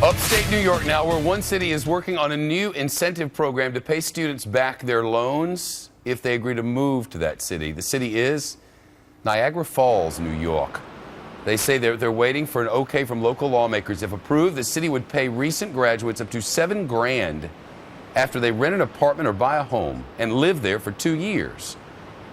Upstate New York now, where one city is working on a new incentive program to pay students back their loans if they agree to move to that city. The city is Niagara Falls, New York. They say they're waiting for an okay from local lawmakers. If approved, the city would pay recent graduates up to $7 grand after they rent an apartment or buy a home and live there for 2 years.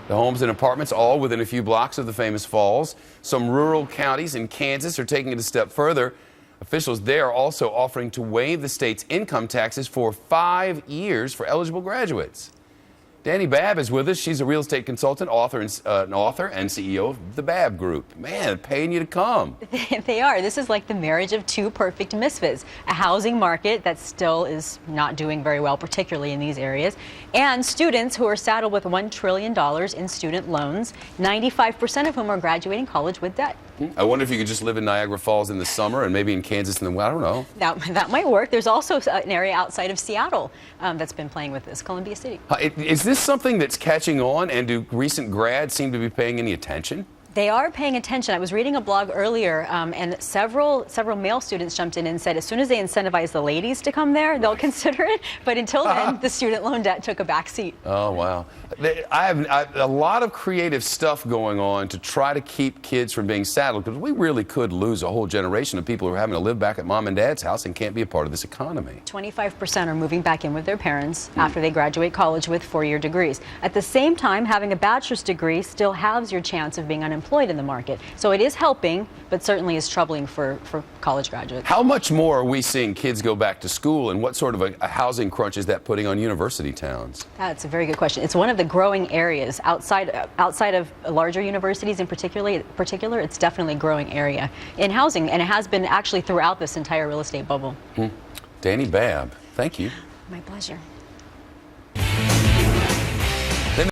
The homes and apartments all within a few blocks of the famous falls. Some rural counties in Kansas are taking it a step further. Officials there are also offering to waive the state's income taxes for 5 years for eligible graduates. Dani Babb is with us. She's a real estate consultant, author and CEO of the Babb Group. Man, paying you to come. They are. This is like the marriage of two perfect misfits. A housing market that still is not doing very well, particularly in these areas, and students who are saddled with $1 trillion in student loans, 95% of whom are graduating college with debt. I wonder if you could just live in Niagara Falls in the summer and maybe in Kansas in the winter. I don't know. That might work. There's also an area outside of Seattle that's been playing with this, Columbia City. Is this something that's catching on, and do recent grads seem to be paying any attention? They are paying attention. I was reading a blog earlier, and several male students jumped in and said as soon as they incentivize the ladies to come there, they'll consider it. But until then, the student loan debt took a back seat. Oh, wow. I have a lot of creative stuff going on to try to keep kids from being saddled, because we really could lose a whole generation of people who are having to live back at mom and dad's house and can't be a part of this economy. 25% are moving back in with their parents after they graduate college with 4-year degrees. At the same time, having a bachelor's degree still halves your chance of being unemployed in the market. So it is helping, but certainly is troubling for college graduates. How much more are we seeing kids go back to school, and what sort of a housing crunch is that putting on university towns? That's a very good question. It's one of the growing areas outside of larger universities in particular. It's definitely a growing area in housing, and it has been actually throughout this entire real estate bubble. Dani Babb, thank you. My pleasure.